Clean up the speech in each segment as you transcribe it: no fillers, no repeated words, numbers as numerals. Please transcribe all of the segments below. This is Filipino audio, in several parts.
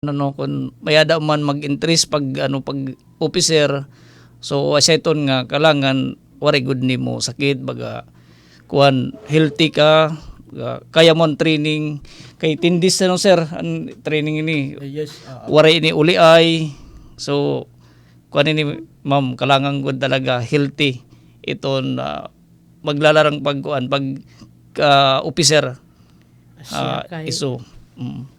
Ano kun mayada man mag-interest pag pag officer, so asayton nga kalangan wari gud nimo sakit baga kuan healthy ka, kaya mo ang training kay tindis no sir ang training ini Yes, wari ini uli ay, so kuan ini ma'am kalangan gud talaga healthy iton maglalarang pagkuan pag officer Siya kay iso.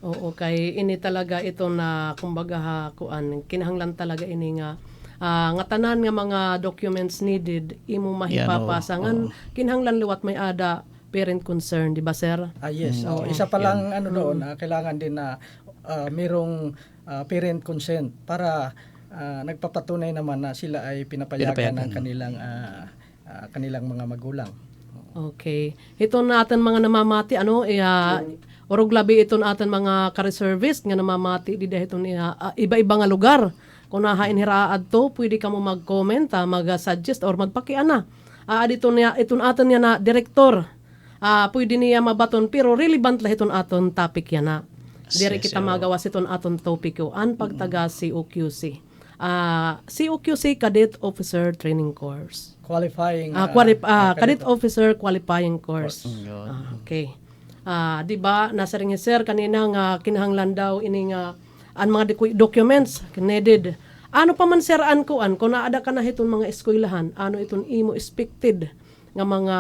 Oo, kay ini talaga ito na kumbaga kuan kinahanglan talaga ini nga nga tanan nga mga documents needed imo mahipapasangan kinahanglan liwat may ada parent concern, di ba sir? yes. Isa pa lang doon, kailangan din na merong parent consent para nagpapatunay naman na sila ay pinapayagan ng kanilang mga magulang. Okay. Ito natin mga namamati orog labi ito natin mga ka-reservist nga namamati di dahil itong iba-iba nga lugar. Kung nahain hiraad to, pwede ka mo mag-comment, mag-suggest or magpakiana. Dito niya itong aton niya na direktor. Pwede niya mabaton pero relevant lah itong aton topic yan na. Dire kita magawas itong aton topic ko an pagtaga COQC. COQC Cadet Officer Training Course. Qualifying Cadet Officer Qualifying Course. Okay. Di ba nasa ring sir kanina nga kinahanglan daw ini nga ang mga documents needed. Ano pa man sir kuan kung naada ka na hiton mga eskwelahan, ano iton imo expected nga mga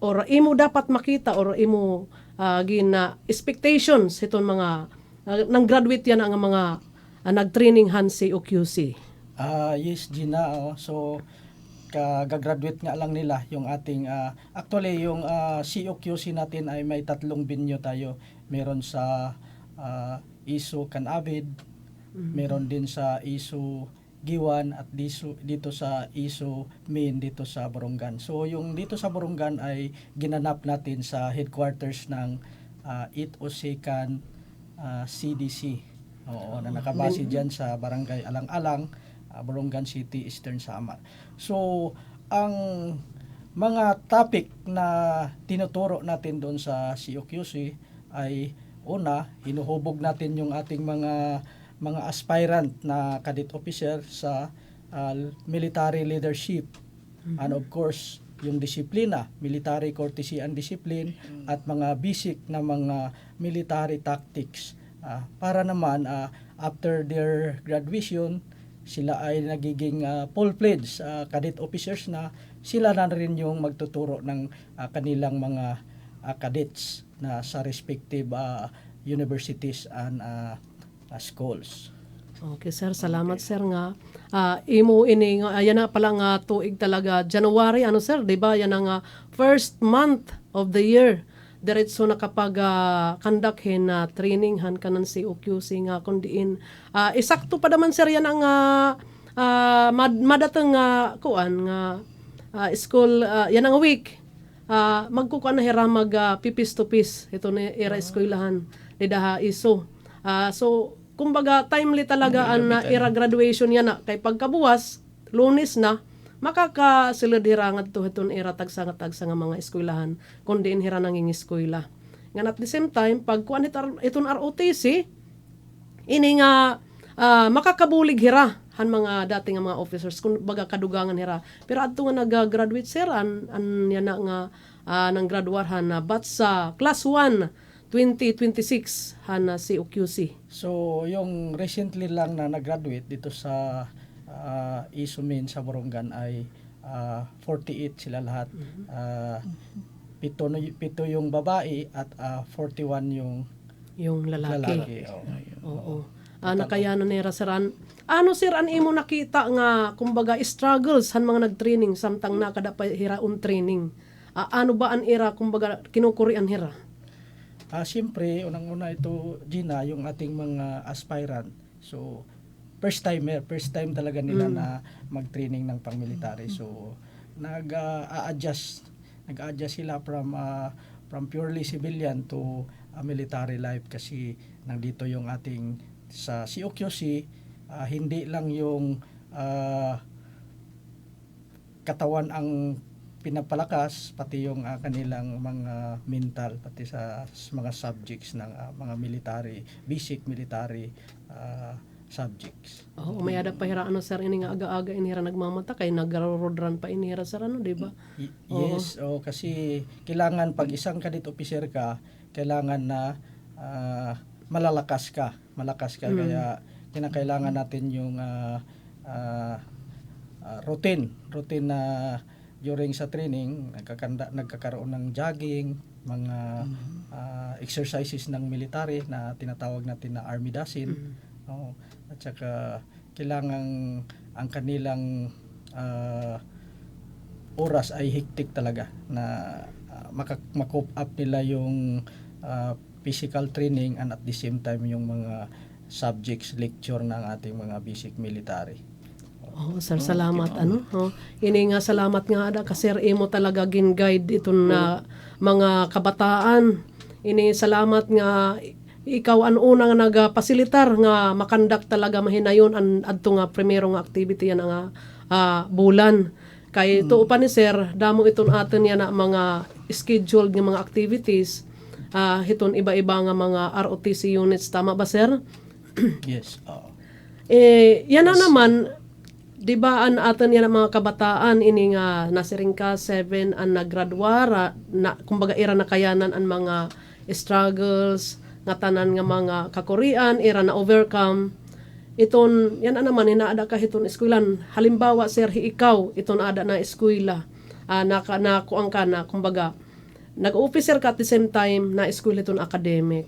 or imo dapat makita or imo gina expectations hiton mga nang graduate yan ang mga nag-training han si OQC. Yes, Gina. So gagraduate nga lang nila yung ating actually yung COQC natin ay may 3 binyo tayo. Meron sa ISO Canavid, meron din sa ISO Giwan at dito sa ISO Main dito sa Borongan. So yung dito sa Borongan ay ginanap natin sa headquarters ng 802nd CDC. Na nakabase diyan sa Barangay Alang-Alang, Borongan City, Eastern Samar. So, ang mga topic na tinuturo natin doon sa COQC ay una, hinuhubog natin yung ating mga aspirant na cadet officer sa military leadership. And of course, yung disiplina, military courtesy and discipline at mga basic na mga military tactics para naman after their graduation sila ay nagiging full-fledged cadet officers na sila na rin yung magtuturo ng kanilang mga cadets na sa respective universities and schools. Okay sir, salamat sir nga. Imo ini ayan na pala nga tuig talaga January sir, di ba? Yan ang first month of the year. Diretso na kapag kandakhin na training han kanan si OQC nga kundiin. Isakto pa naman sir yan ang madatang kuan nga school yan ang week. Magkukuan na hira mag pipis to pis ito na era eskwelahan ni daha ISO. So kumbaga timely talaga ang era graduation yan na kay pagkabuwas Lunes na makakasilid hira nga to hiton era tagsa nga mga eskwelahan kundi hira nanging eskwela. Nga at the same time pag kuan iton ROTC ini nga makakabulig hira han mga dating nga mga officers kung baga kadugangan hira. Pero adto nga nag-graduate sir an yan na nga nang graduarhan na batch sa class 1 2026 han si OQC. So yung recently lang na nag-graduate dito sa ISO Main sa Borongan ay 48 sila lahat. Pito yung babae at 41 yung lalaki. Oo. Nakayano ni Rasaran. Sir an imo nakita nga kumbaga struggles han mga nag-training samtang nakada pa hiraon training. Ano ba an era kumbaga kinukurian hira? Siyempre, unang-una ito, Gina, yung ating mga aspirant. So, first time talaga nila na mag-training ng pang-military. So, nag-adjust sila from purely civilian to military life kasi nandito yung ating sa COQC, hindi lang yung katawan ang pinapalakas pati yung kanilang mga mental pati sa mga subjects ng mga military, basic military subjects. Oo, may ada pa hira ano sir ini nga aga-aga inihira nagmamata kay nagarodran pa inihira sir ano, di ba? Yes, kasi kailangan pag isang cadet officer ka, kailangan na malakas ka, kaya kinakailangan natin yung routine na during sa training nagkakaroon ng jogging, mga exercises ng military na tinatawag natin na army dozen. At saka kailangan ang kanilang oras ay hektik talaga na ma-cope up nila yung physical training and at the same time yung mga subjects lecture ng ating mga basic military. Oh, sir, salamat ini nga salamat nga ada kasi imo talaga gin-guide itong na mga kabataan. Ini salamat nga ikaw ang unang nagapasilitar nga makandak talaga mahinayon an adto nga primero nga activity yan nga bulan. Kay tuo pa ni sir, damo iton aton yan na mga scheduled nga mga activities. Hiton iba-iba nga mga ROTC units, tama ba sir? Yes. Yan na naman, di ba an aton yan ang mga kabataan ini nga nasiring ka 7 ang naggraduara na kumbaga ira na kayanan ang mga struggles nga tanan nga mga kakurian ira na overcome iton yan na naman inaada ka hiton eskwelahan halimbawa sir ikaw iton ada na eskwela na kuang ka na kumbaga nag-officer ka at the same time na eskwela iton academic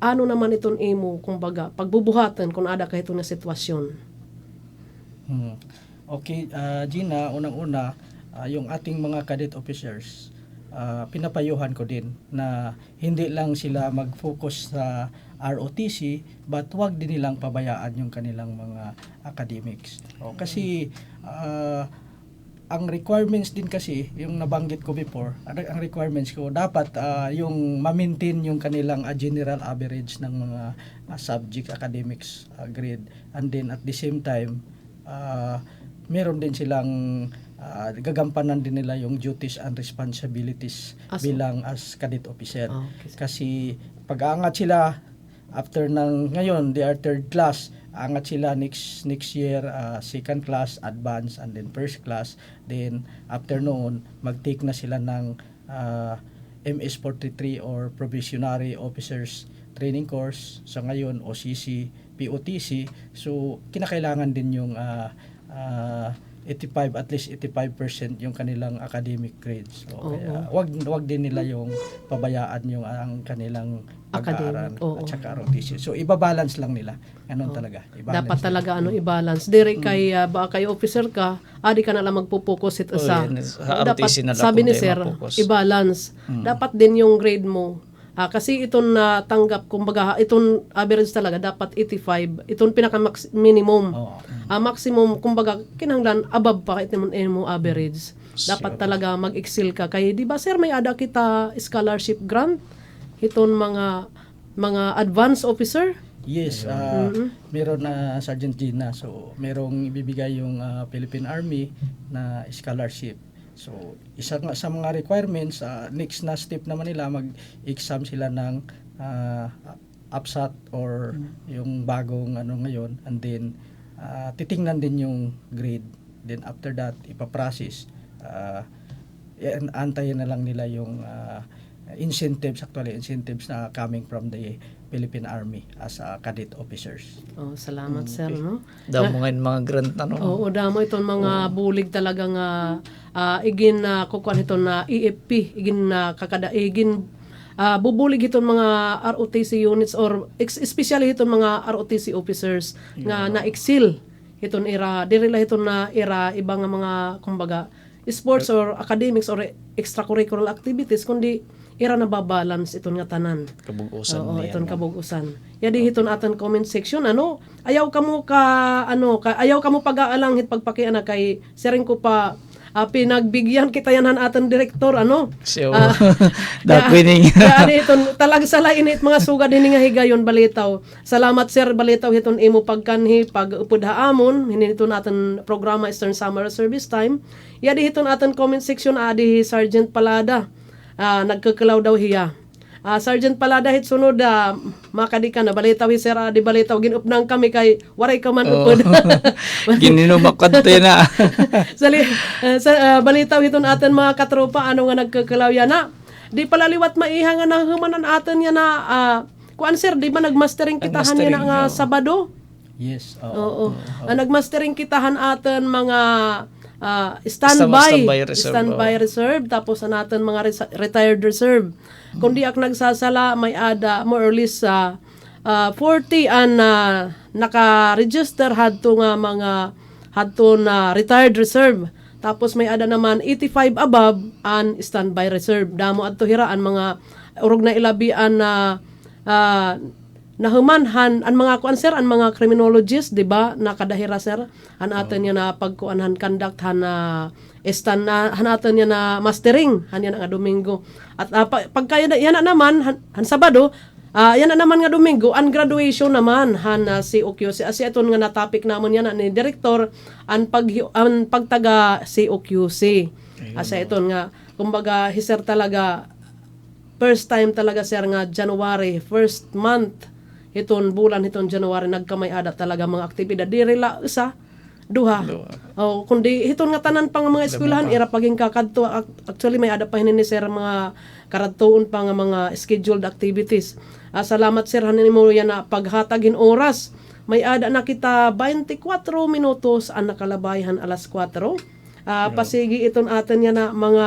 ano naman iton imo kumbaga pagbubuhatan kung ada ka hiton na sitwasyon. Okay, Gina, unang-una, yung ating mga cadet officers, pinapayuhan ko din na hindi lang sila mag-focus sa ROTC but wag din nilang pabayaan yung kanilang mga academics. Kasi ang requirements din kasi, yung nabanggit ko before, ang requirements ko, dapat yung ma-maintain yung kanilang general average ng mga subject academics grade and then at the same time, meron din silang gagampanan din nila yung duties and responsibilities bilang as cadet officer. Kasi pag-aangat sila after ng ngayon they are third class, aangat sila next year second class, advanced and then first class, then after noon mag-take na sila ng MS-43 or probationary officers training course, sa ngayon OCC, POTC. So kinakailangan din yung 85 at least 85% yung kanilang academic grades. So kaya wag din nila yung pabayaan yung ang kanilang pag-aaral at saka ROTC. So iba-balance lang nila. Ganun talaga. Dapat talaga i-balance. Dire kay baka kay officer ka, di ka na lang magpo-focus ito sa dapat sabi ni sir, i-balance. Dapat din yung grade mo. Kasi itong natanggap, kumbaga, itong average talaga, dapat 85. Itong pinaka-minimum. Maximum, kumbaga, kinanglan, above pa itong average. Dapat talaga mag-excel ka. Kaya, di ba, sir, may ada kita scholarship grant? Itong mga advanced officer? Yes, meron na Sergeant Gina. So, merong ibibigay yung Philippine Army na scholarship. So, isa nga sa mga requirements, next na step naman nila, mag-exam sila ng APSAT or yung bagong ngayon, and then titingnan din yung grade. Then after that, ipaprocess. Antayin na lang nila yung incentives na coming from the Philippine Army as cadet officers. Salamat sir, no? Damo ngayon mga grant Oo, damo itong mga bulig talaga nga igin kukuan ito na EFP, igin bubulig itong mga ROTC units or especially itong mga ROTC officers nga na-excel itong dirila itong na iba nga mga kumbaga sports or academics or extracurricular activities kundi na babalance iton nga tanan. Kabugusan niya. Iton kabugusan. Yadi hiton atan comment section ayaw kamo pag-aalanghit pagpakiana kay sharing ko pa pinagbigyan kita yan han aton direktor ano. So, Ah, that winning. Yan iton talag sala init mga sugad ini nga higayon balitaw. Salamat sir balitaw hiton imo pagkanhi pag-upod haamon hininito natin programa Eastern Summer Service Time. Yadi hiton aton comment section adi Sergeant Palada. Nagkakalaw daw hiya. Sergeant Palada hit sunod makadika na balitaw hi sir di balitaw ginupnang kami kay waray ka man upod. Gininumakad to na. Balitaw hiton aton mga katropa ano nga nagkakalaw yan na. Di pala liwat maiha nga nahumanan aton yan na kuan sir di ba nagmastering kitahan yan Nagmastering, nga oo. Sabado? Yes. Oo. Nagmastering kitahan aton mga standby Standby reserve, reserve tapos natin mga retired reserve. Kundi ak nagsasala may ada more or less 40 an naka-register hadto nga mga hadto na retired reserve. Tapos may ada naman 85 above an standby reserve. Damo adto hiraan mga urog na ilabian na nahumanhan ang mga kuan sir ang mga criminologists di ba nakadahira sir an aton niya na pagkuanhan conduct han na han aton niya na mastering han yan nga Domingo at pagka yan na naman han Sabado yan na naman nga Domingo ang graduation naman han si OQC as aton nga na topic namon yan ni director ang pagtaga si OQC as aton nga kumbaga hiser talaga first time talaga sir nga January first month iton bulan iton January nagkamay ada talaga mga aktibidad diri la usa duha kundi hiton nga tanan pang mga eskwelahan ira paging kakadto actually may ada pa hinin ni sir mga karadtuon pa nga mga scheduled activities. Salamat sir hanin mo yan na paghatagin oras may ada na kita 24 minutos ang nakalabayhan alas 4 pasigi iton atin yan na mga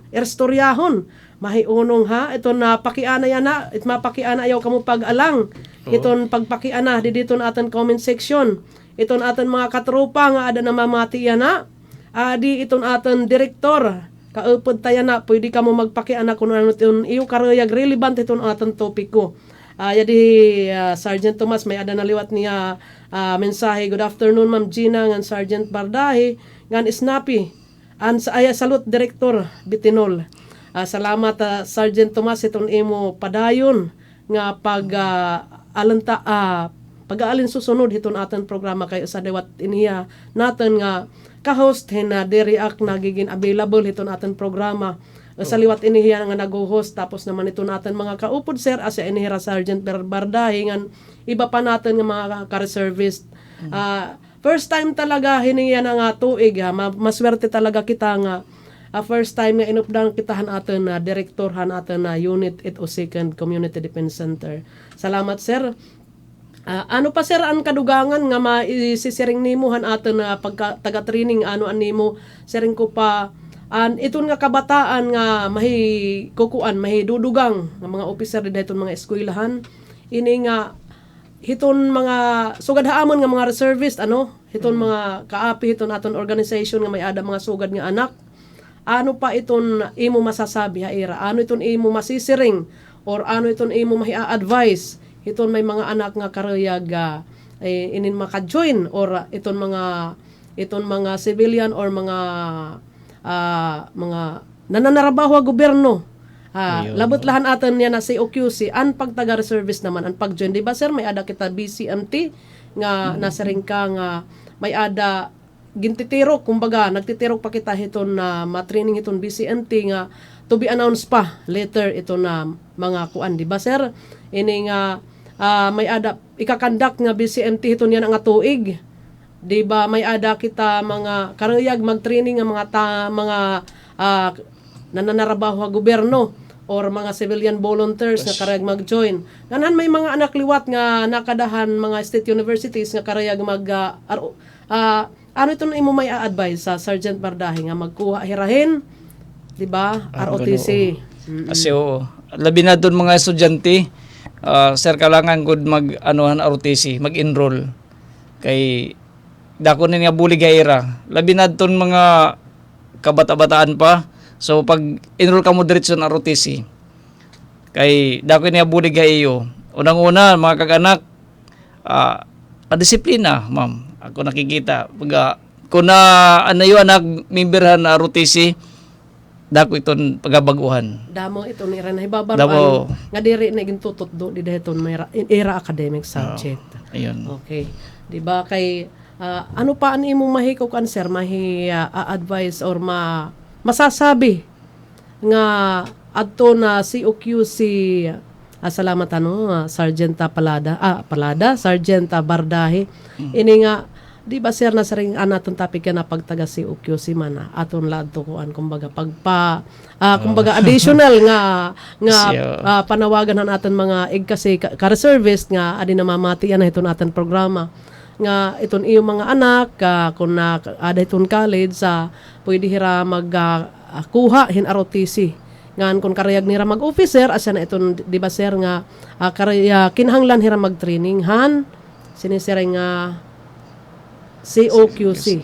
erstoryahan mahiunong ha iton na pakiana yan na it mapakiana ayaw kamo pag-alang iton pagpakiana di dito aton comment section iton aton mga katropa nga ada na mamati yan na di iton aton direktor kaupod tayo na pwede kamo magpakiana kung ano iton iyo karayag relevant iton aton topiko. Yadi Sergeant Tomas may ada naliwat niya mensahe good afternoon Ma'am Gina ngan Sergeant Bardahi ngan Snappy an sa salute Director Bitinol. Salamat Sergeant Tomas itong imo padayon nga pag-aalin susunod hiton aton programa kay sa dewat iniya natin nga ka-host na diri-react nagiging available hiton aton programa. Sa liwat inihiya nga nag-host tapos naman ito natin mga kaupod sir asya inihira Sergeant Bardahi ngan iba pa natin nga mga ka-reservist. First time talaga hiniya na nga tuig maswerte talaga kita nga first time nga inupdang kitahan aton na direktorhan aton na Unit 802nd Community Defense Center. Salamat sir. Ano pa sir ang kadugangan nga maisisiring nimo han aton na pagka taga-training ano animo siring ko pa iton nga kabataan nga mahi dudugang nga mga officer dayton mga eskwelahan ini nga hiton mga sugad haamon nga mga reservist hiton mga kaapi hiton aton organization nga may ada mga sugad nga anak ano pa iton imo masasabi haira ano iton imo masisiring or ano iton imo mahi-advise hiton may mga anak nga karayag inin maka-join or iton mga civilian or mga nananarabaho gobyerno labot lahan aton niya na si OQC an pagtaga reservice naman an pag-join di ba sir may ada kita BCMT nga nasiring ka nga may ada gintitirok kumbaga nagtitirok pa kita hiton na matraining hiton BCMT nga to be announced pa later ito na mga kuan di ba sir ini nga may ada ikakandak nga BCMT hiton yan nga tuig. Di ba may ada kita mga karayag mag-training ng mga nananarabaho sa gobyerno or mga civilian volunteers nga karayag mag-join. Nganan may mga anak liwat nga nakadahan mga state universities nga karayag ano ito na imo may advice sa Sergeant Bardahi nga magkuha hirahin, di ba? ROTC. Kasi labi na doon mga estudyante, sir kailangan good mag-anuhan ROTC, mag-enroll kay dako na nga bulig gaira. Labi na ton mga kabata-bataan pa. So pag enroll ka mo diretso na ROTC. Kay dako na bulig iyo. Unang-una mga kag-anak disiplina, ma'am. Ako nakikita pag kung na ano yun nagmimberhan na ROTC, dako iton pagabaguhan. Damo ito ni Ren Damo. hibabaruan nga diri na gintutot do di dahiton may era academic subject. Ayun. Okay. Di ba kay ano pa ang imong mahiko kan sir advice or masasabi nga adto na COQC salamat Sargenta Sargenta Bardahe ini nga di ba sir na saring anaton topic na pagtaga COQC man aton ladto kuan kumbaga kumbaga additional nga panawagan han aton mga kasi ka-reservist nga adi namamati na iton aton programa nga iton iyong mga anak kung na ada iton college pwede hira kuha hin ROTC ngan kung karayag nira mag-officer asya na iton di ba sir nga kinahanglan hira mag-training han sinisira nga COQC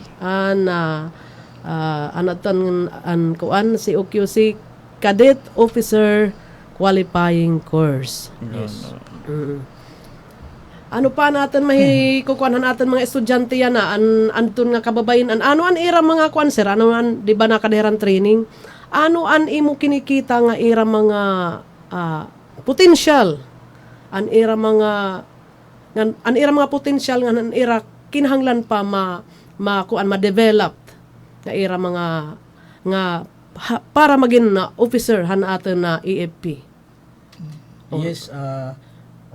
kuan COQC Cadet Officer Qualifying Course. Yes. Ano pa natin kukuhanan natin mga estudyante yan antun nga kababayin ano an ira mga kuan sir ano an di ba nakadahiran training ano an imo kinikita nga ira mga potential an ira mga potential nga an ira kinahanglan pa ma-develop nga ira mga para maging officer han aton na EFP. Yes,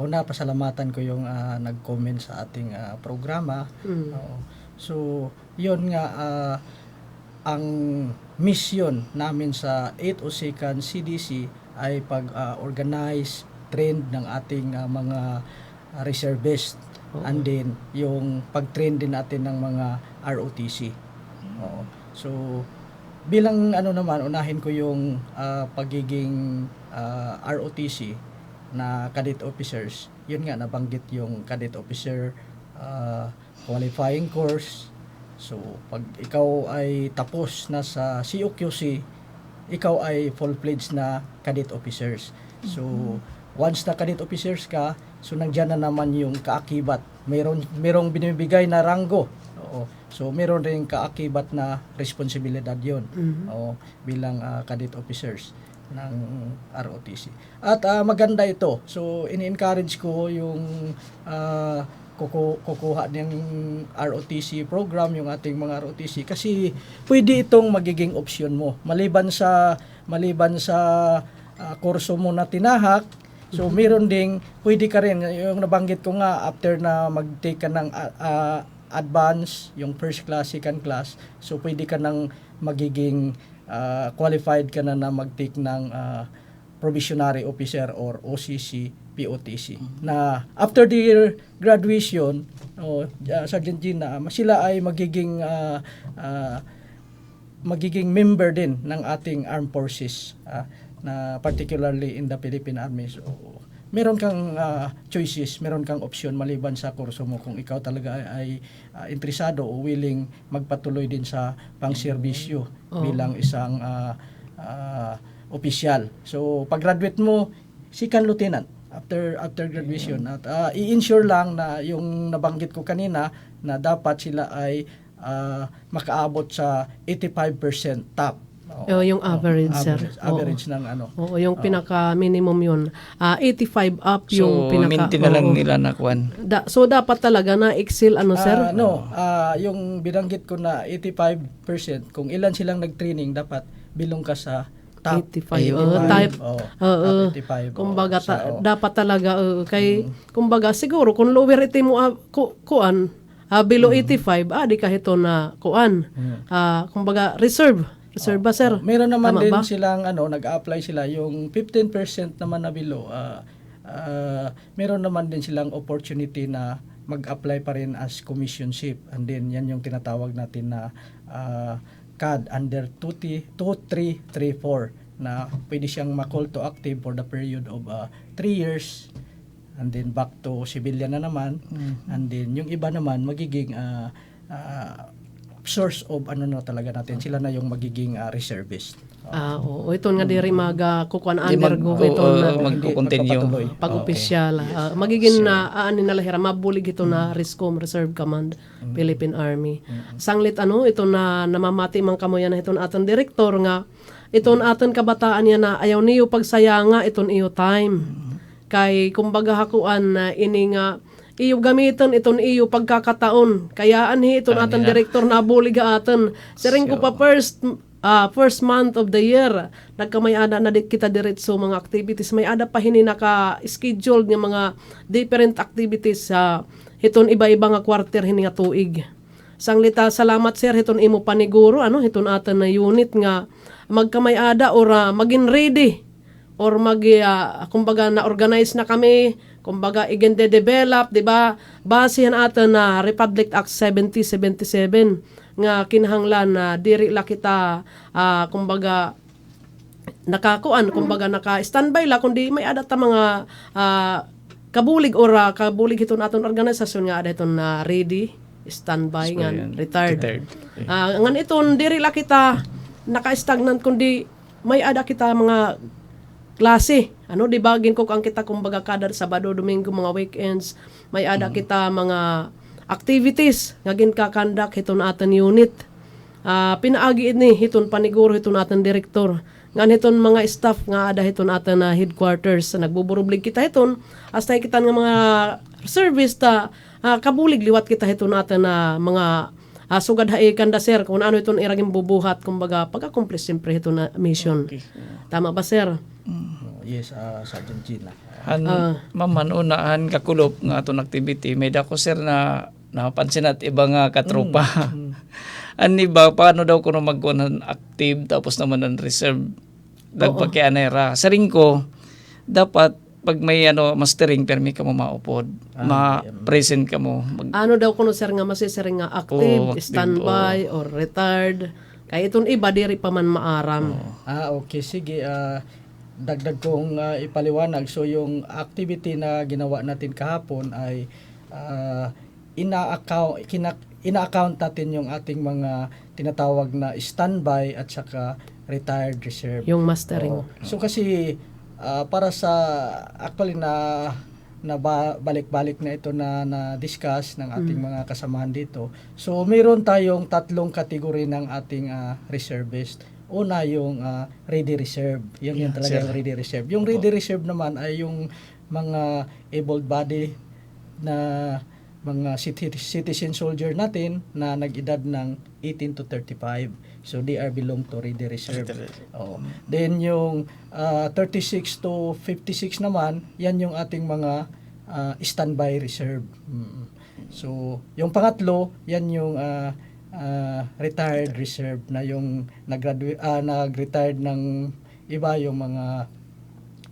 una pasalamatan ko yung nag-comment sa ating programa. So, yun nga ang mission namin sa 802nd CDC ay pag-organize, train ng ating mga reservist. And then, yung pag-train din natin ng mga ROTC. So, bilang unahin ko yung pagiging ROTC na cadet officers. Yun nga, nabanggit yung cadet officer qualifying course. So, pag ikaw ay tapos na sa COQC, ikaw ay full-fledged na cadet officers. So, once na cadet officers ka, so nandiyan na naman yung kaakibat. Merong binibigay na ranggo. So meron ring kaakibat na responsibilidad 'yon. Bilang cadet officers ng ROTC. At maganda ito. So ini-encourage ko yung kukuha ng ROTC program, yung ating mga ROTC kasi pwede itong magiging option mo maliban sa kurso mo na tinahak. So meron ding pwede ka rin yung nabanggit ko nga after na mag-take ka ng advance, yung first class, second class, so pwede ka nang magiging qualified ka na mag-take ng probationary officer or OCC, POTC. Na after their graduation, Sergeant Gina, sila ay magiging member din ng ating armed forces. Na particularly in the Philippine Army. So, meron kang choices, meron kang option maliban sa kurso mo kung ikaw talaga ay interesado o willing magpatuloy din sa pangserbisyo bilang isang opisyal. So, pag-graduate mo, second lieutenant after graduation. At i-ensure lang na yung nabanggit ko kanina na dapat sila ay makaabot sa 85% top. Yung average, sir. Average ng yung pinaka-minimum yun. 85 up yung pinaka... Minti na lang nila nakuan. So, dapat talaga na excel, sir? Yung binanggit ko na 85%, kung ilan silang nag-training, dapat bilong ka sa top 85. Top 85. Kumbaga, dapat talaga, kumbaga, siguro, kung lower iti mo, kuan, below 85, di kahit na kuan. Kumbaga, reserve ba, sir? Meron naman Tama din ba? silang nag-apply sila yung 15% naman na below. Meron naman din silang opportunity na mag-apply pa rin as commissionship, and then yan yung tinatawag natin na CAD under 2334 na pwede siyang ma-call to active for the period of 3 years, and then back to civilian na naman. And then yung iba naman magiging source of talaga natin, sila na yung magiging reservist. Oo, ito nga diri kukuan Di undergo ito na magko-continue. magpapatuloy. pag-opisyal. Magiging na ani nila hira mabulig ito na RISCOM Reserve Command Philippine Army. Sanglit ito na namamati man kamo yan iton aton direktor nga iton aton kabataan yan na ayaw niyo pagsayanga iton iyo time. Kay kumbaga hakuan na ini nga iyo gamiton iton iyo pagkakataon. Kaya anhi iton aton direktor na bulig aton. Siring ko pa first month of the year nagkamay-ada na kita diretso mga activities may ada pa hini naka-scheduled nga mga different activities sa hiton iba-iba nga quarter hini nga tuig. Sanglita salamat sir hiton imo paniguro hiton atan na unit nga magkamay-ada or maging ready or kumbaga na organize na kami kumbaga igen develop di ba basehan atan na Republic Act 7077 nga kinahanglan na diri la kita kumbaga nakakuan kumbaga naka-standby la kundi may ada ta mga kabulig or kabulig hiton aton organisasyon nga ada iton na ready standby nga retired. Ngan iton diri la kita naka-stagnant kundi may ada kita mga klase di ba gin ko ang kita kumbaga kada Sabado Domingo mga weekends may ada kita mga activities nga ginkakandak hiton aton unit. Pinaagi ini hiton paniguro hiton aton direktor. Ngan hiton mga staff nga ada hiton aton na headquarters nagbuburublig kita hiton hasta kita nga mga service ta kabulig liwat kita hiton aton na mga sugad haikan da sir kung ano iton iraging bubuhat kumbaga pag-accomplish siyempre hiton na mission. Tama ba sir? Yes, Sergeant Gina. Maman unahan kakulop nga aton activity may dako sir na napansin at iba nga katropa. Ani ba paano daw kuno magkunan active tapos naman ang reserve nagpakianera. Saring ko dapat pag may mastering permi ka mo maupod, ma-present ka mo. Ano daw kuno sir nga masisiring nga active, standby or retired. Kaya itong iba diri pa man maaram. Okay, sige. Dagdag kong ipaliwanag. So yung activity na ginawa natin kahapon ay ina-account natin yung ating mga tinatawag na standby at saka retired reserve. Yung mastering. So kasi para sa actually na balik-balik na ito na discuss ng ating mga kasamahan dito. So mayroon tayong tatlong kategory ng ating reservist. Una yung ready reserve. Yun talaga yung ready reserve. Yung ready reserve naman ay yung mga able body na mga citizen soldier natin na nag-edad ng 18 to 35. So they are belong to ready reserve. Then yung 36 to 56 naman, yan yung ating mga standby reserve. So yung pangatlo, yan yung retired reserve na yung nag-retired ng iba yung mga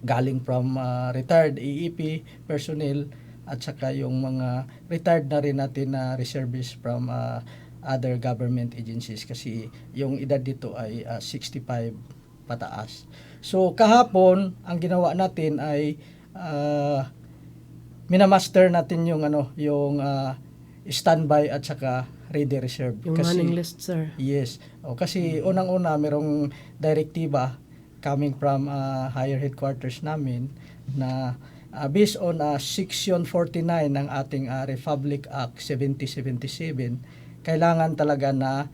galing from retired AEP personnel at saka yung mga retired na rin natin na reservists from other government agencies kasi yung edad dito ay 65 pataas. So kahapon ang ginawa natin ay minamaster natin yung yung standby at saka ready reserve. Yung kasi, running list sir. Yes. Kasi unang-una merong direktiba coming from higher headquarters namin na based on Section 49 ng ating Republic Act 7077, kailangan talaga na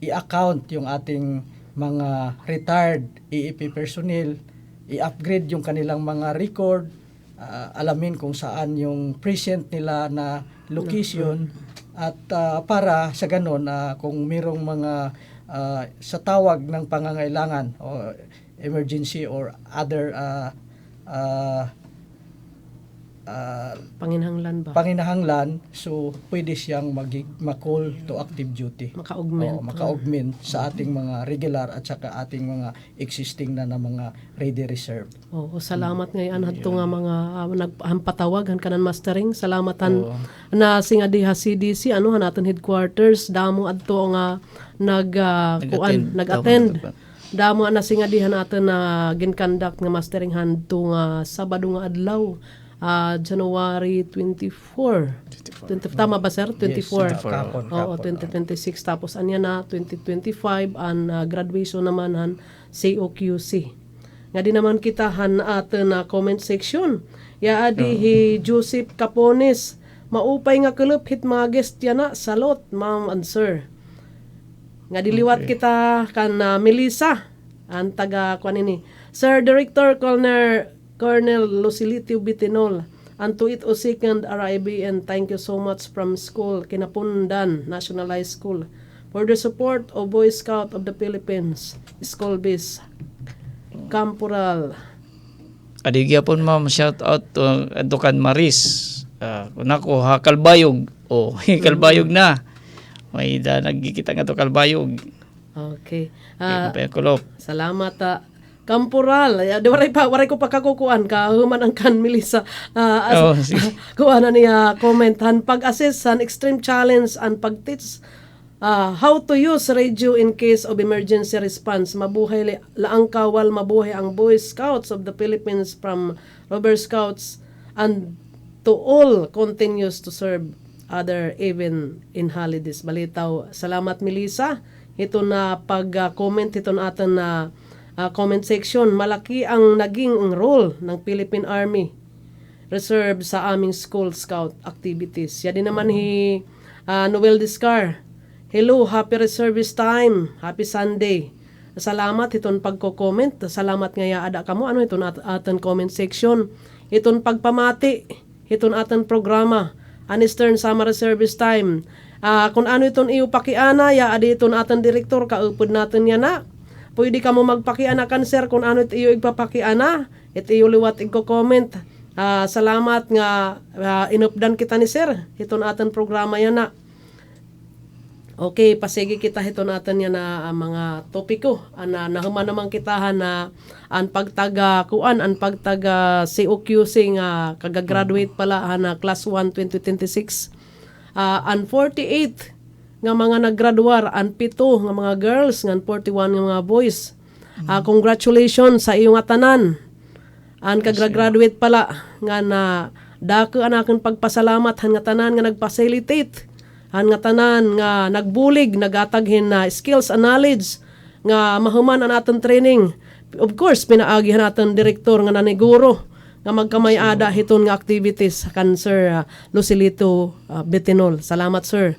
i-account yung ating mga retired AEP personnel, i-upgrade yung kanilang mga record, alamin kung saan yung present nila na location at para sa ganun kung mayroong mga sa tawag ng pangangailangan o emergency or other panginahanglan, so pwede siyang ma-call to active duty. Maka-augment sa ating mga regular at saka ating mga existing na mga ready reserve. Salamat ngayon hadto nga mga naghampatawag kanan mastering. Salamatan na singa diha CDC hanaton headquarters damo adto nga nag-attend. Damo na singa diha naton na ginkandak nga mastering hadto nga Sabado nga adlaw. January 24. Tama ba sir? 24. Yes, Oo, 2026. Tapos anya na 2025 ang graduation naman COQC. Nga di naman kita aton na comment section. Ya adi hi Joseph Capones, maupay nga kulup hit mga guest yan na, salot ma'am and sir. Nga diliwat kita kan Melissa, ang taga kuan ini. Sir Director Colonel Lucilitio Bitinol, and to it o second RIB, and thank you so much from school Kinapundan National High School for the support of Boy Scout of the Philippines, School Base, Camporal. Adigya po ma'am, shout out to Dukan Maris. Kung ako, Kalbayog. Kalbayog na. May nagkikita nga to Kalbayog. Okay. Kulop. Salamat Camporal. Waray ko pa kakukuan ka human ang kan Melissa. Kuana niya comment pag-assess an extreme challenge and pag-teach how to use radio in case of emergency response. Mabuhay laang kawal, mabuhay ang Boy Scouts of the Philippines from Robber Scouts, and to all continues to serve other even in holidays. Balitaw. Salamat Melissa. Ito na pag-comment ito na atin na comment section. Malaki ang naging role ng Philippine Army Reserve sa aming school scout activities. Yan din naman Noel Discar. Hello, happy reservist time. Happy Sunday. Salamat iton pagko-comment. Salamat nga ada kamo. Ano iton aton comment section. Iton pagpamati. Iton aton programa. Anistern Summer Reservist Time. Kung ano iton iyo pakiana, ya adi iton aton direktor, kaupod natin yan na. Pwede ka mo magpakiana kan sir kung ano iyo igpapakiana. Ito iyo liwat igko-comment. Salamat nga inupdan kita ni sir. Iton aton programa yan na. Okay, pasigi kita ito natin yan na mga topiko. Nahuman naman kita na ang pagtaga COQC nga kagagraduate pala na class 1 2026. Ang 48 nga mga naggraduar, ang 7 nga mga girls, nga 41 nga mga boys. Congratulations sa iyong tanan. Ang kagagraduate pala nga na dako ang aking pagpasalamat han nga tanan nga nagfacilitate. Han nga tanan nga nagbulig, nagataghin na skills and knowledge nga mahuman ang aton training. Of course, pinaagihan natin direktor nga naniguro nga magkamay-ada hiton nga activities kan Sir Lucilito Betinol. Salamat sir.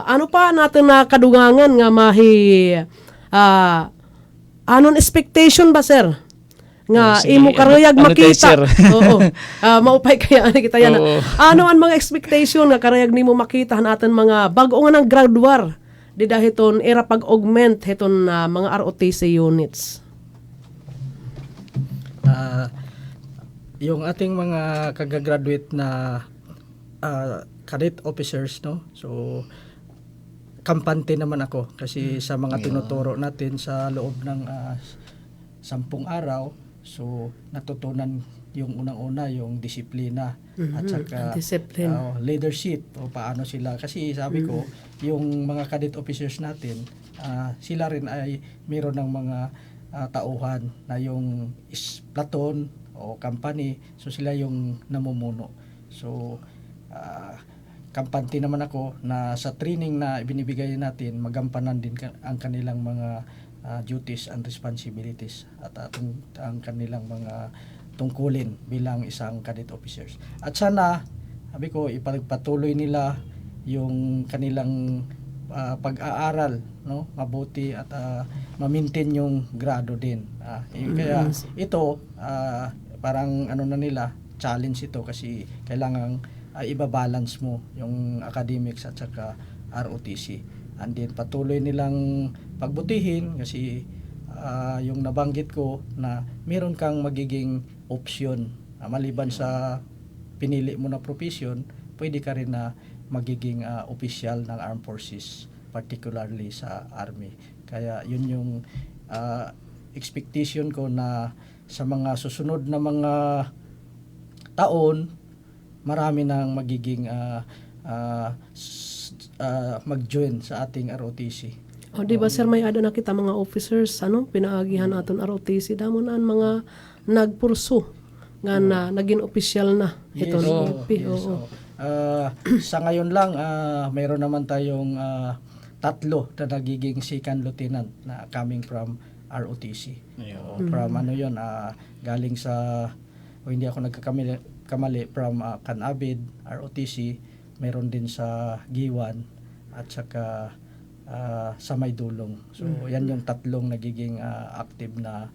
Ano pa natin na kadugangan nga anon expectation ba sir? Nga imo karayag makita. Oo. Maupay kaya ani kita yan. Ano ang mga expectation nga karayag nimo makita natin mga bag-o nga nang graduar di dahiton era pag-augment hiton mga ROTC units. Yung ating mga kagagraduate na cadet officers, no? So kampante naman ako kasi sa mga tinuturo natin sa loob ng 10 araw. So, natutunan yung unang-una, yung disiplina at saka leadership o paano sila. Kasi sabi ko, yung mga cadet officers natin, sila rin ay meron ng mga tauhan na yung platoon o company. So, sila yung namumuno. So, kampante naman ako na sa training na ibinibigay natin, magampanan din ang kanilang mga duties and responsibilities at ang kanilang mga tungkulin bilang isang cadet officers. At sana, sabi ko, ipagpatuloy nila yung kanilang pag-aaral, no? Mabuti at ma-maintain yung grado din. Kaya ito, parang ano na nila, challenge ito kasi kailangan ibabalance mo yung academics at saka ROTC. And then patuloy nilang pagbutihin kasi yung nabanggit ko na meron kang magiging option maliban sa pinili mo na profession, pwede ka rin na magiging official ng armed forces, particularly sa army. Kaya yun yung expectation ko na sa mga susunod na mga taon, marami nang magiging mag-join sa ating ROTC. Di ba sir, may ada na kita mga officers, pinaagihan naton ROTC, damo na mga nagpurso nga na naging official na ito. Sa ngayon lang, mayroon naman tayong 3 na nagiging second lieutenant na coming from ROTC. Ayun. From ano yun, galing sa, o hindi ako kamali from Canabid, ROTC, meron din sa Giwan, at saka sa Maydulong. So yan yung tatlong nagiging active na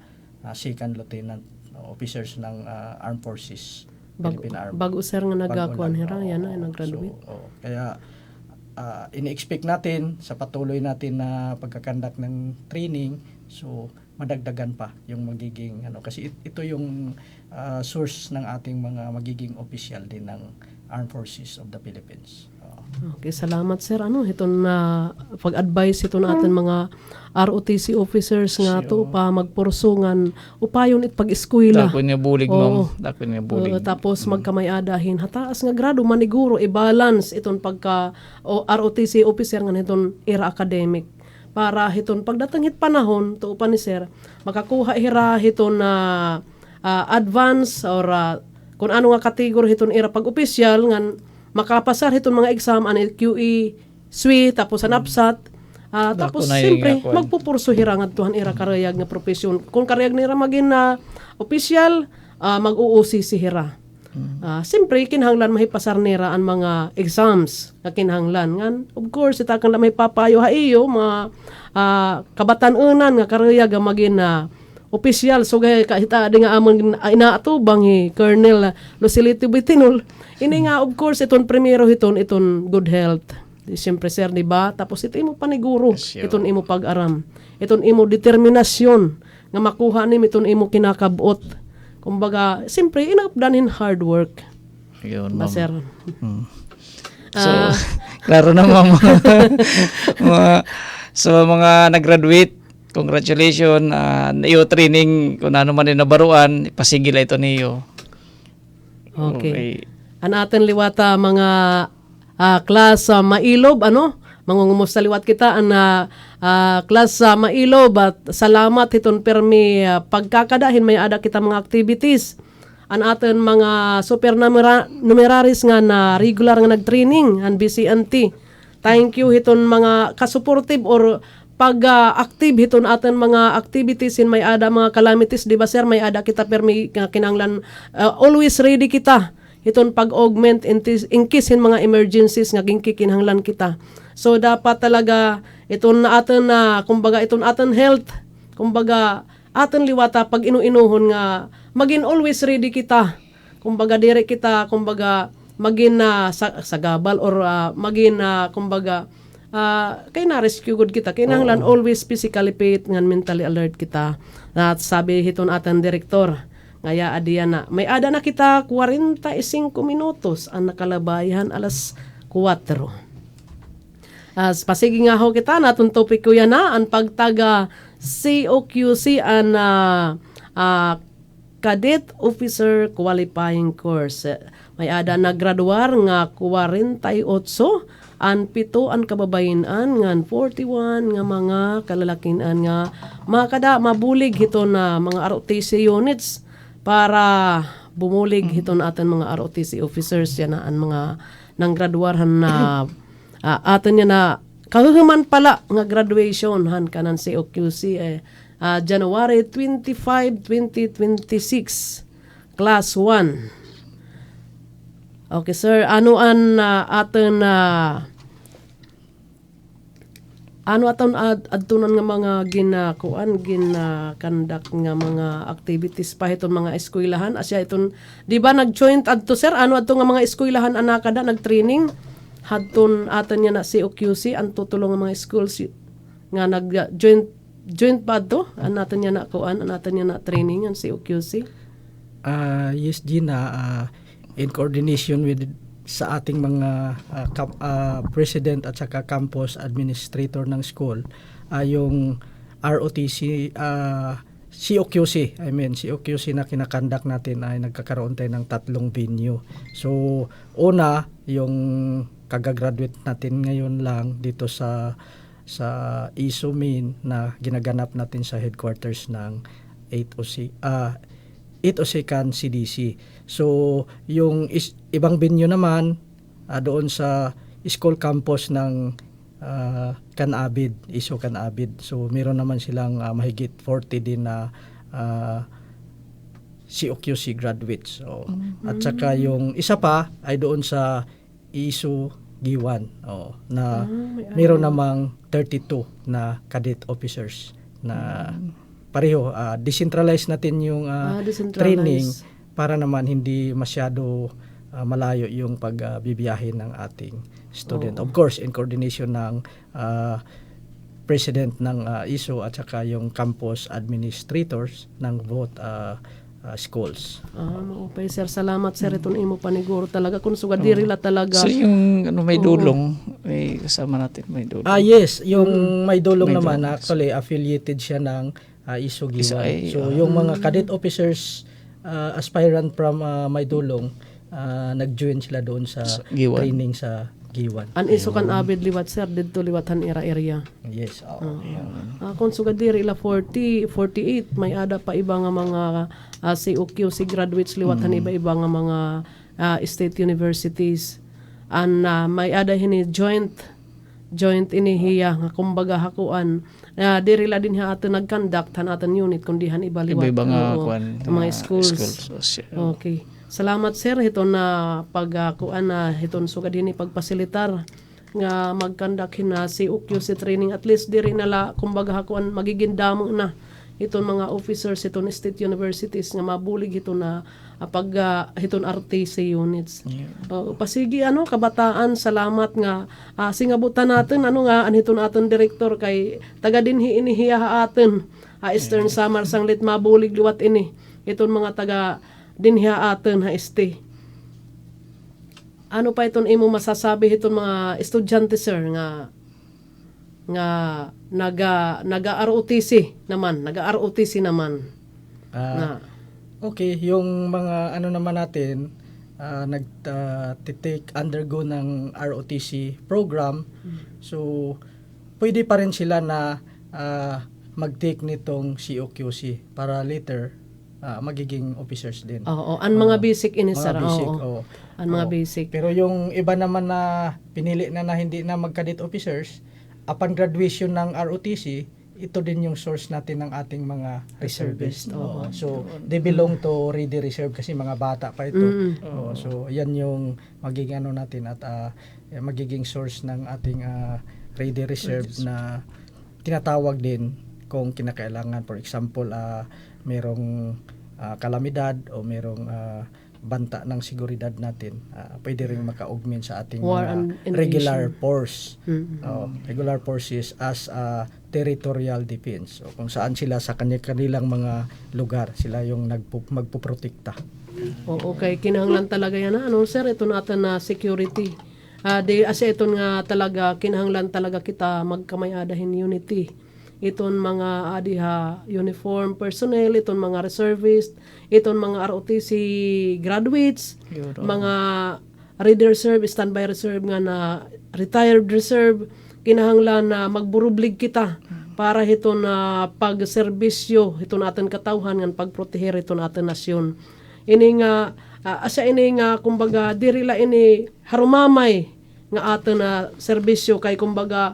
second lieutenant officers ng Armed Forces. Philippine Army. Bago sir nga nagakuan Bago hira, lang, yan na, oo. nag-graduate. So, kaya ini-expect natin sa patuloy natin na pagkakandak ng training, so madagdagan pa yung magiging kasi ito yung source ng ating mga magiging official din ng Armed Forces of the Philippines. Okay, salamat sir. Itong pag-advise ito natin mga ROTC officers nga to pa magpursungan upayon it pag-eskwela. Dako niya bulig, ma'am. Dako niya bulig. Tapos magkamayadahin hataas nga grado maniguro i-balance itong pagka ROTC officer nga itong era academic para hiton pagdatang hit panahon to upan ni sir makakuha hira hiton na advance or kung ano nga kategorya hiton era pag opisyal nga makapasar hiton mga exam ani QE, SWI tapos an APSAT. Tapos na siyempre yung magpupurso hira nga tuhan ira karayag nga profesyon. Kung karayag nira magin na opisyal, mag-uusi si hira. Siyempre kinahanglan mahipasar nira ang mga exams nga kinahanglan. Ngan of course ita kan may papayo ha iyo mga kabatan-unan nga karayag nga magin na opisyal so gaya kahita adi nga amon inaatubang Colonel Lucilito Bitinol. Ini nga of course iton primero iton good health. Siyempre sir, di ba? Tapos ito imo paniguro, iton imo pag-aram. Iton imo determinasyon nga makuha nim iton imo kinakabot. Kumbaga, siyempre inapdan in hard work. Ayun, Ba, ma'am. sir? So, klaro na ma'am. So, mga nag-graduate, congratulations. Iyo training, kung ano man yung nabaruan, ipasigil ito niyo. Okay. An atin liwata mga class Mailob, mangungumusta liwat kita ang class Mailob at salamat hiton permi pagkakadahin may ada kita mga activities. An atin mga supernumeraries nga na regular nga nag-training ang BCNT. Thank you hiton mga ka-supportive or pag-active hiton atin mga activities in may ada mga calamities, di ba sir? May ada kita permi kinanglan always ready kita. Iton pag-augment in case in mga emergencies nga kinahanglan kita. So dapat talaga iton na atin kumbaga iton atin health, kumbaga atin liwata pag inuinuhon nga maging always ready kita. Kumbaga dire kita kumbaga maging sagabal or maging kumbaga kay na rescue good kita. Kinahanglan always physically fit ngan mentally alert kita. At sabi hiton atin direktor ngaya adiyan na. May ada na kita 45 minutos ang nakalabayan alas 4. As pasigi nga ho kita natong topic ko yan ang pagtaga COQC an Cadet Officer Qualifying Course. May ada na graduar nga 48 an pito an kababayenan ngan 41 nga mga kalalakinan nga makada mabulig hito na mga ROTC units para bumulig hiton atin mga ROTC officers yan na ang mga nang graduarhan na atin yan na kahuman pala nga graduation han kanan COQC January 25, 2026 Class 1. Okay sir, ano an atin ano aton adtunan nga mga ginakandak nga mga activities pa hiton mga eskwelahan asya iton di ba nag-joint adto sir ano adto nga mga eskwelahan anakada nag-training hadton aton nya na COQC ang tutulong nga mga schools nga nag-joint pa adto anaton nya na kuan anaton nya na training ang COQC. Yes Gina, in coordination with sa ating mga president at saka campus administrator ng school, yung ROTC COQC, COQC na kinakandak natin ay nagkakaroon tayo ng 3 venue. So una yung kagagraduate natin ngayon lang dito sa ISO main na ginaganap natin sa headquarters ng 802nd CDC. So, yung ibang venue naman doon sa school campus ng Can-Abid, ISO Can-Abid. So meron naman silang mahigit 40 din na COQC graduates. So, at saka yung isa pa ay doon sa ISO Giwan, na meron namang 32 na cadet officers na pareho. Decentralize natin yung training para naman hindi masyado malayo yung pagbibiyahe ng ating student. Of course, in coordination ng president ng ISO at saka yung campus administrators ng both schools. Maupay sir, salamat sir, itong imo paniguro talaga kung sugadiri la talaga. So yung may dulong, may kasama natin may dulong. Yes, yung may dulong May naman dulong. actually affiliated siya ng ISO Giwan. Ay, So yung mga cadet officers aspirant from may dulong, nag-join sila doon sa Giwan. training sa Giwan. An iso kan abid liwat sir didto liwatan area. Yes. Kung sugadiri la 40, 48 may ada pa iba nga mga COQC graduates liwatan iba-iba nga mga state universities. May ada hini joint inihiya nga kumbaga hakuan. Diri la din ha ato nag-conduct han aton unit kundi han iba liwat. Iba-iba nga Oo, kuan, mga mga schools. Okay. Salamat sir hiton na pagkuan na hiton sugad hini pagpasilitar nga mag-conduct hina COQC training at least diri nala kumbaga hakuan magiging damo na hiton mga officers hiton state universities nga mabulig hiton na hiton RTC units. Pasigi kabataan, salamat nga singabutan natin nga hiton aton direktor kay taga dinhi inihiya aton Eastern Samar Sanglit mabulig liwat ini hiton mga taga dinhiya aton este. Ano pa iton imo masasabi hiton mga estudyante sir nga naga-ROTC naman. Okay, yung mga naman natin undergo ng ROTC program. So pwede pa rin sila na mag-take nitong COQC para later magiging officers din. Oo, ang mga basic ini sir. Mga basic, Oo. Ang mga basic. Pero yung iba naman na pinili na hindi na mag-cadet officers, upon graduation ng ROTC, ito din yung source natin ng ating mga reservists. So, they belong to Ready Reserve kasi mga bata pa ito. So, yan yung magiging natin at magiging source ng ating Ready Reserve na tinatawag din kung kinakailangan. For example, merong kalamidad o merong banta ng seguridad natin, pwede rin maka-augment sa ating regular force. Regular forces as a territorial defense. So, kung saan sila sa kanilang mga lugar, sila yung magpuprotekta. Okay, kinahanglan talaga yan sir, ito natin na security. Ito nga talaga, kinahanglan talaga kita magkamayadahin unity. Iton mga uniform personnel, iton mga reservist, iton mga ROTC graduates, mga Ready Reserve, standby reserve nga na retired reserve, kinahanglan na magburublig kita para hiton na pagserbisyo, hiton aton katawhan nga pagproteher hiton aton nasyon. Ini nga kumbaga diri la ini harumamay nga aton na serbisyo kay kumbaga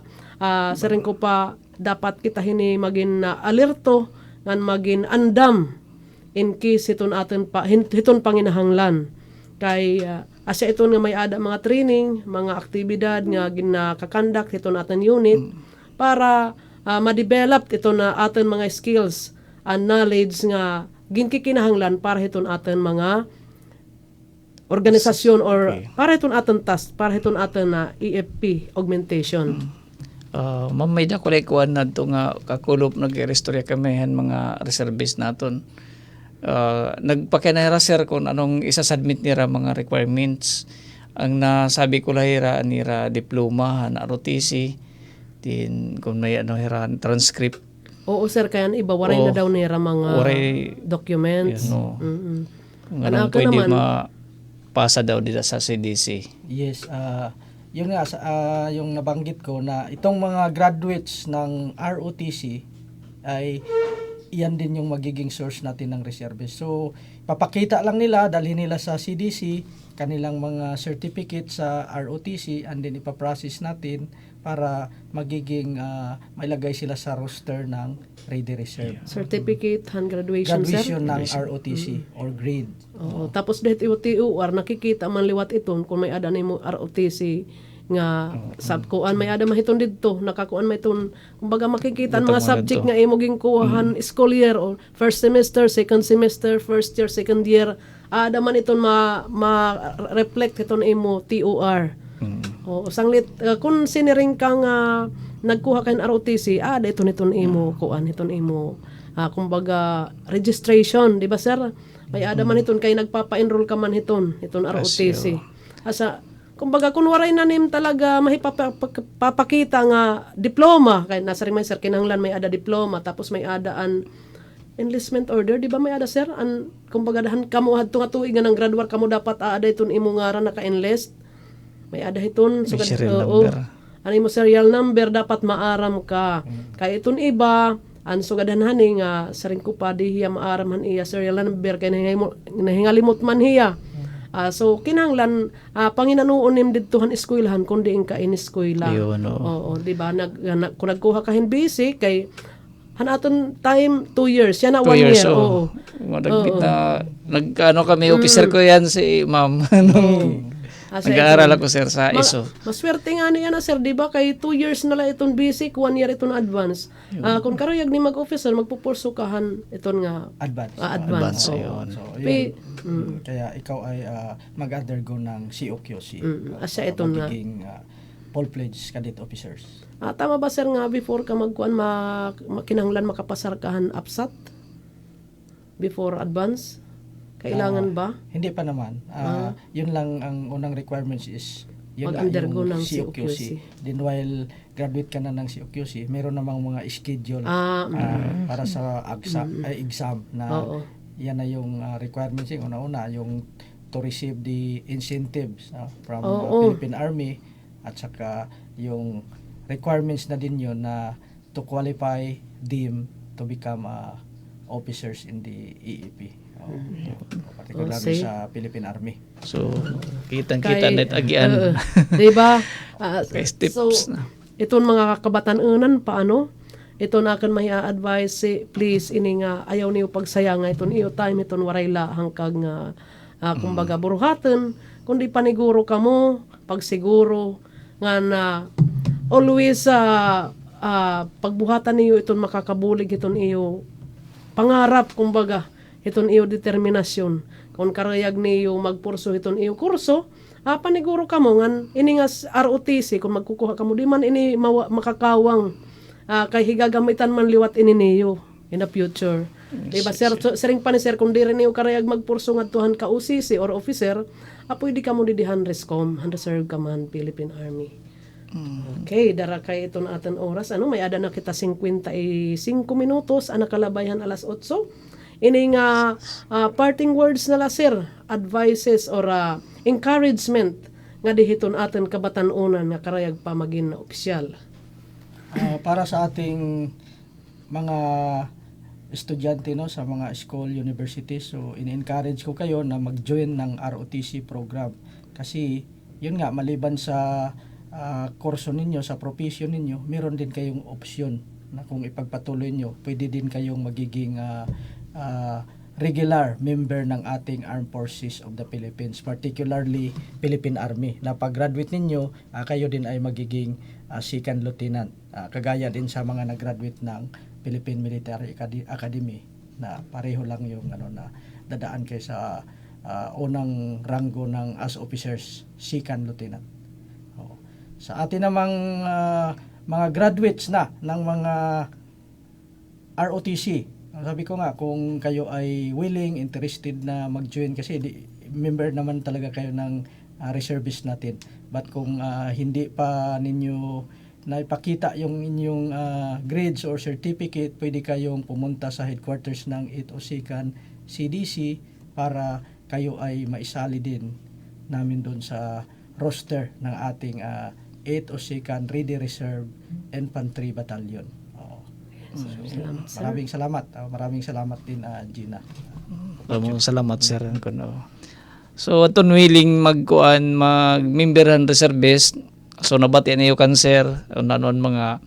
saring ko pa dapat kita hini maging alerto ngan maging andam in case hiton panginahanglan kay iton nga may ada mga training, mga aktibidad nga ginakakandak hiton aton unit para ma-develop ito na aton mga skills and knowledge nga ginkikinahanglan para hiton aton mga organisasyon or para hiton aton task, para hiton aton na EFP augmentation. Ma'am, may nakulikuan na ito nga kakulop nag-restorya kami mga reservist naton. Nagpakinahira sir kung anong isasubmit nila mga requirements. Ang nasabi ko lahira nira diploma na ROTC din kung may transcript. Oo sir, kaya iba waray na daw nira mga documents. Kung anong pwede mapasa daw dito sa CDC. Yes, yun nga, yung nabanggit ko na itong mga graduates ng ROTC ay yan din yung magiging source natin ng reservist. So, papakita lang nila, dalhin nila sa CDC kanilang mga certificate sa ROTC, and then ipaprocess natin para magiging mailagay sila sa roster ng Ready Reserve. Certificate and graduation, sir. Graduation ng ROTC or grade. Oo. Tapos dahil TUR, nakikita man liwat iton kung may ada nimo ROTC nga sabkuan may ada mahiton didto, nakakuan may ton kumbaga makikita ang mga Butang subject mga nga imo ging kuwahan school year or first semester, second semester, first year, second year, ada man iton ma reflect iton imo TUR. O sanglit kung siniring ka nga nagkuha kay ROTC, ada iton imo kuan iton imo kumbaga registration, di ba sir? May ada man iton kay nagpapa-enroll ka man iton ROTC. Asa kumbaga kung waray na nim talaga mahipapakita nga diploma kay nasa rin sir kinahanglan may ada diploma tapos may ada an enlistment order, di ba may ada sir? An kumbaga dahan kamo adto nga tuig nga nang graduate kamo dapat ada iton imo ngaran naka-enlist. May ada hiton May serial number. Ano mo serial number dapat maaram ka. Kay iton iba an sugadan hani nga saring ko pa di hiya maaram han iya serial number kay nahingalimot man hiya. So kinahanglan panginanuon nim didtohan eskwelahan kundi ang ka-eskwela. Yun, oo. Oo, di ba kung nagkuha ka hin basic kay hanaton time 2 years, yan na 1 year. Oo. Nagkano kami officer ko yan si ma'am. Nag-aaral ako sir sa ISO. Maswerte nga niya na sir, di ba? Kay 2 years na lang itong basic, 1 year itong advance. Kung karayag ni mag-officer, magpupursukahan itong nga Advance. advance. Advance, Oo. yun. So, yun. Kaya ikaw ay mag-undergo ng COQC. Asya ito nga. Magiging full-fledged cadet officers. Tama ba sir nga before ka magkuan kinahanglan makapasarkahan APSAT? Before advance? Kailangan ba? Hindi pa naman. Yun lang ang unang requirements is yun nga, Mag-undergo yung ng COQC. Then while graduate ka na ng COQC, meron namang mga schedule para sa exam na Oo. yan na yung requirements yung una-una, yung to receive the incentives from Philippine Army at saka yung requirements na din yun na to qualify them to become officers in the EEP. Particularly sa Philippine Army. So, kitang-kita net agian. Di ba? Kay steps So, na. itong mga kakabatan-unan, paano? Ito na akan may advice please, ini nga, ayaw niyo pagsayanga itong iyo time, itong warayla, hangkag nga, kumbaga, buruhaten, kundi paniguro ka mo, pagsiguro, nga na, always, pagbuhatan niyo itong makakabulig, itong iyo, pangarap, kumbaga, itong iyo determinasyon. Kung karayag niyo magpurso itong iyo kurso, paniguro ka mo, ngan, ini nga ROTC, kung magkukuha ka mo, di man ini makakawang, kay higagamitan man liwat ini niyo in the future. Diba sir, sering pa ni sir, kung di rin niyo karayag magpurso nga tuhan ka OCC or officer, pwede ka mo didihan rescom, reserve ka man Philippine Army. Okay, dara kay ito na atin oras. May ada na kita 55 minutos, nakalabayan alas 8. Ini nga parting words na la sir, advices or encouragement nga dihiton atin kabatan-unan nga karayag pa maging na opisyal. Para sa ating mga estudyante sa mga school, universities, so in-encourage ko kayo na mag-join ng ROTC program. Kasi yun nga, maliban sa kurso ninyo, sa profession ninyo, meron din kayong opsyon na kung ipagpatuloy nyo, pwede din kayong magiging regular member ng ating Armed Forces of the Philippines, particularly Philippine Army. Na pag-graduate ninyo, kayo din ay magiging second lieutenant. Kagaya din sa mga nag-graduate ng Philippine Military Academy na pareho lang yung na dadaan kayo sa unang ranggo ng as officers, second lieutenant. Sa atin namang mga graduates na ng mga ROTC, sabi ko nga, kung kayo ay willing, interested na mag-join, kasi member naman talaga kayo ng reservist natin. But kung hindi pa ninyo naipakita yung inyong grades or certificate, pwede kayong pumunta sa headquarters ng 802nd CDC para kayo ay maisali din namin doon sa roster ng ating 802nd Ready Reserve Infantry Battalion. Maraming salamat. Maraming salamat din, Gina. Maraming salamat sir. So aton willing mag-memberan reservist. So nabati na yung cancer, nanon mga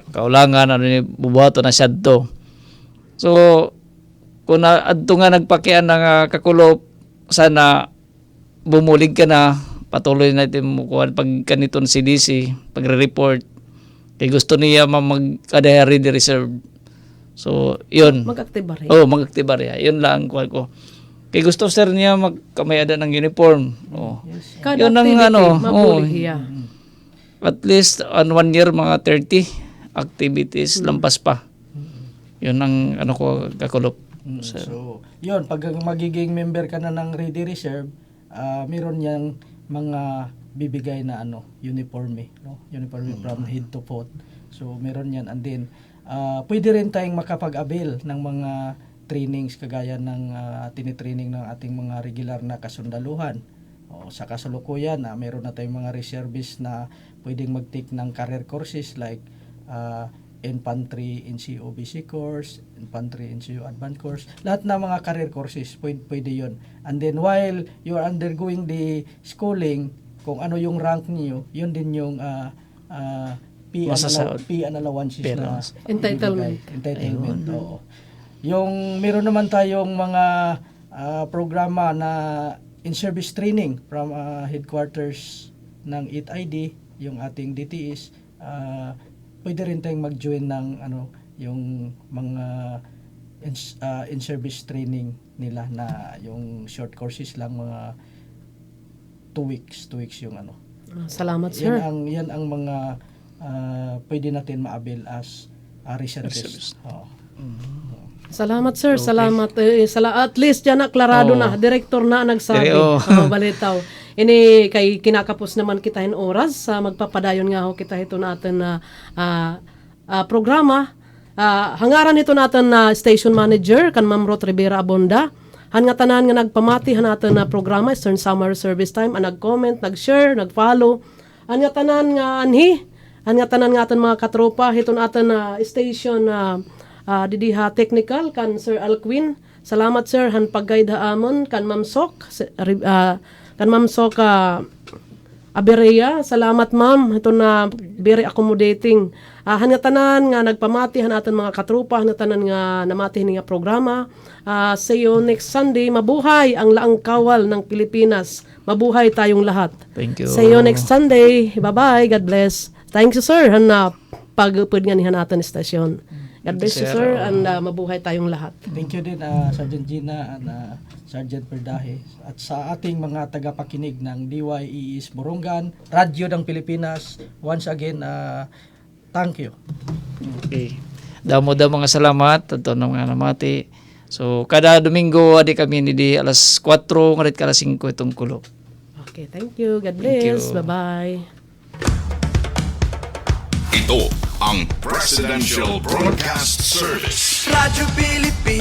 kaulangan, ano ni bubuhato na siya to. So kung adto nga nagpakian nga kakulop, sana bumulig ka na, patuloy natin mo kuhan pag kaniton CDC, pagre-report. Kay gusto niya mag-ready reserve. So, yun. Mag-aktiba rin. Oh, mag-aktiba rin. Yun lang kuhan ko. Kay gusto sir niya magkamayada ng uniform. Oh. Kada Yun ang activity, ano, mabulig iya. At least on 1 year mga 30 activities lampas pa. Yun ang ano ko kakulop. So, yun, pag magiging member ka na ng Ready Reserve, meron yang mga bibigay na uniforme, no? Uniforme from head to foot. So, meron yan. And then, pwede rin tayong makapag-avail ng mga trainings kagaya ng tinitraining ng ating mga regular na kasundaluhan. Sa kasalukuyan, meron na tayong mga reservists na pwedeng mag-take ng career courses like Infantry NCOBC course, Infantry NCO Advanced course, lahat na mga career courses, pwede yun. And then while you are undergoing the schooling, kung ano yung rank niyo, yun din yung P and allowances na Entitlement. Entitlement, oo. Yung meron naman tayong mga programa na in-service training from headquarters ng 8ID, yung ating DTS, pwede rin tayong mag-join ng yung mga in-service training nila na yung short courses lang, mga 2 weeks yung Salamat, sir. yan ang mga pwede natin ma-avail as reservist. Salamat, sir. Salamat. At least yan aklarado na. Direktor na nagsabi. Balitaw. Ini kay kinakapos naman kita in oras sa magpapadayon nga ho kita ito natin na programa. Hangaran ito natin na station manager kan Ma'am Ruth Rivera Abonda. Han nga tanan nga nagpamati natin na programa Eastern Summer Service Time, nag-comment, nag-share, nag-follow. Han nga tanan nga han nga tanan nga aton mga katropa ito natin na station didiha technical kan Sir Alquin. Salamat sir han pag-guide amon kan Ma'am Sok kan Ma'am Sok Aberea. Salamat ma'am, ito na very accommodating. Han nga tanan nga nagpamati han aton mga katropa, han nga tanan nga namati nga programa. See you next Sunday. Mabuhay ang laang kawal ng Pilipinas. Mabuhay tayong lahat. Thank you. See you next Sunday. Bye-bye. God bless. Thank you sir han pag-upod nga nihan natin istasyon. God bless you sir and mabuhay tayong lahat. Thank you din Sergeant Gina and Sergeant Perdahe at sa ating mga tagapakinig ng DYES Borongan, Radyo ng Pilipinas. Once again, thank you. Okay. Damo mga salamat ato na mga namati. So kada Domingo adi kami ni di alas 4 ngarit ka alas 5 itong kulo. Okay, thank you. God Thank you. bless. Bye-bye. Ito ang Presidential Broadcast Service. Radyo Pilipinas.